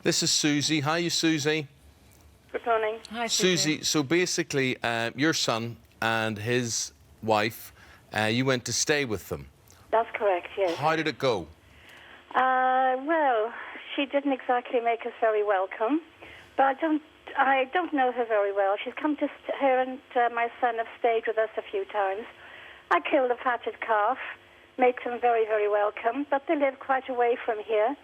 This is Susie. Hi, you Susie. Good morning. Hi, Susie, so basically, your son and his wife, you went to stay with them. That's correct, yes. How did it go? Well, she didn't exactly make us very welcome, but I don't know her very well. She's come to her and my son have stayed with us a few times. I killed a fatted calf, make them very, very welcome, but they live quite away from here.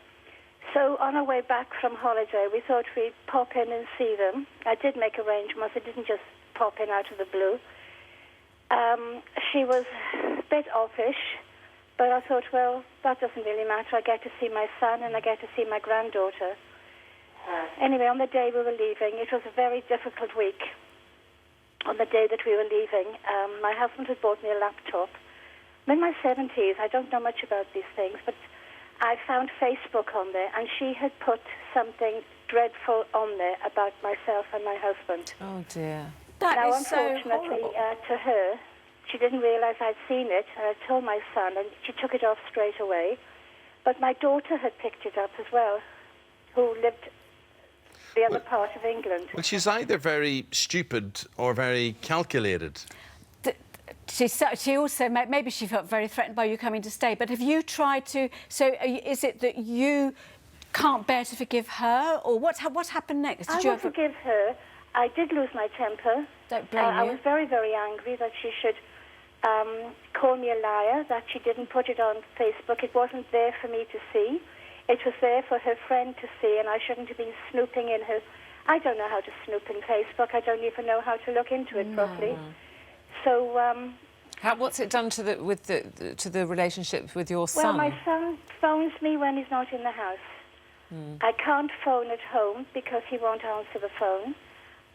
So on our way back from holiday, we thought we'd pop in and see them. I did make arrangements. I didn't just pop in out of the blue. She was a bit offish, but I thought, well, that doesn't really matter. I get to see my son and I get to see my granddaughter. Anyway, on the day we were leaving, it was a very difficult week. On the day that we were leaving, my husband had bought me a laptop. I'm in my 70s. I don't know much about these things, but I found Facebook on there, and she had put something dreadful on there about myself and my husband. Oh, dear. Now, unfortunately, to her, she didn't realise I'd seen it, and I told my son, and she took it off straight away. But my daughter had picked it up as well, who lived the other part of England. Well, she's either very stupid or very calculated. She also, maybe she felt very threatened by you coming to stay, but have you tried to... So is it that you can't bear to forgive her, or what happened next? I will forgive her. I did lose my temper. Don't blame you. I was very, very angry that she should call me a liar, that she didn't put it on Facebook. It wasn't there for me to see. It was there for her friend to see, and I shouldn't have been snooping in her... I don't know how to snoop in Facebook. I don't even know how to look into it properly. So, what's it done to the relationship with your son? Well, my son phones me when he's not in the house. I can't phone at home because he won't answer the phone.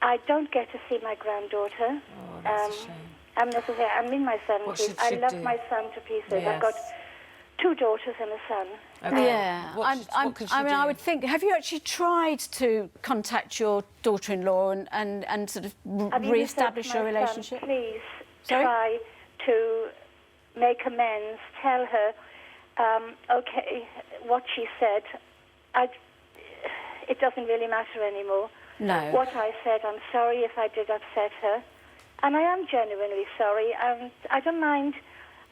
I don't get to see my granddaughter. Oh, that's a shame. I'm in my 70s. I love my son to pieces. Yes. I've got 2 daughters and a son. Okay. Yeah, what could she do? I would think. Have you actually tried to contact your daughter-in-law and sort of re-establish your relationship? Son, please try to make amends. Tell her, okay, what she said. It doesn't really matter anymore. No. What I said, I'm sorry if I did upset her, and I am genuinely sorry. I don't mind.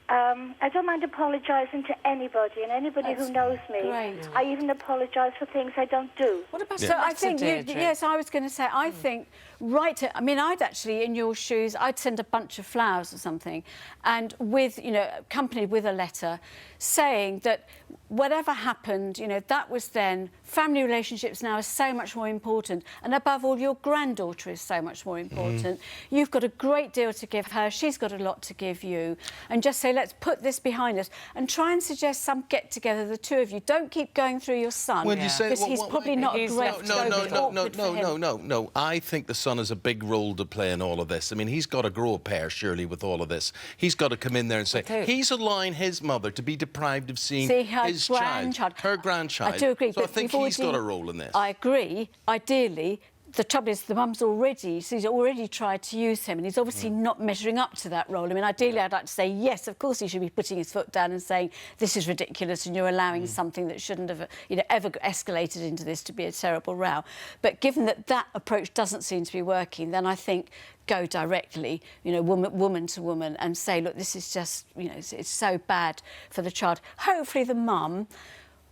I don't mind apologising to anybody, and anybody who knows me. Great. I even apologise for things I don't do. What about So I think, yes, I was going to say, I think, I mean, I'd actually, in your shoes, I'd send a bunch of flowers or something, and with, you know, accompanied with a letter saying that whatever happened, you know, that was then. Family relationships now are so much more important, and above all, your granddaughter is so much more important. You've got a great deal to give her. She's got a lot to give you, and just say, let's put this behind us, and try and suggest some get-together, the two of you. Don't keep going through your son, Well, you say, because he's probably not a great... No. I think the son has a big role to play in all of this. I mean, he's got to grow a pair, surely, with all of this. He's got to come in there and say, he's allowing his mother to be deprived of seeing his child, her grandchild. I do agree. So I think he's got a role in this. I agree. Ideally, the trouble is the mum's he's already tried to use him, and he's obviously not measuring up to that role. I mean, ideally, I'd like to say, yes, of course he should be putting his foot down and saying, this is ridiculous, and you're allowing something that shouldn't have, you know, ever escalated into this to be a terrible row. But given that that approach doesn't seem to be working, then I think go directly, you know, woman to woman, and say, look, this is just, you know, it's so bad for the child. Hopefully the mum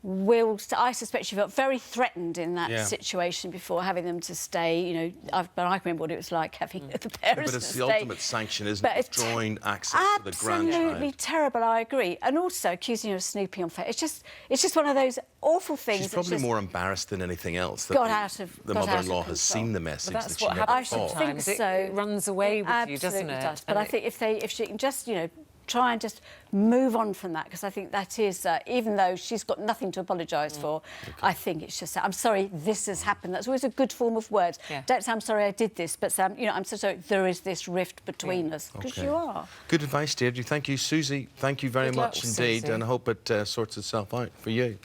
I suspect she felt very threatened in that situation before having them to stay. You know, but I remember what it was like having the parents But it's to the stay. ultimate sanction, isn't it? Withdrawing access to the grandchild. Absolutely terrible, I agree. And also accusing her of snooping on Facebook. It's just one of those awful things. She's probably more embarrassed than anything else that the mother-in-law has seen the message that's that what she never happens thought. sometimes. I think so. It runs away with you, doesn't it? Does. But I think if she can just, you know, try and just move on from that, because I think that is, even though she's got nothing to apologise for, I think it's just, I'm sorry this has happened. That's always a good form of words. Don't say, I'm sorry I did this, but you know, I'm so sorry there is this rift between us, because you are. Good advice, Deirdre. Thank you, Susie. Thank you very much indeed, and I hope it sorts itself out for you.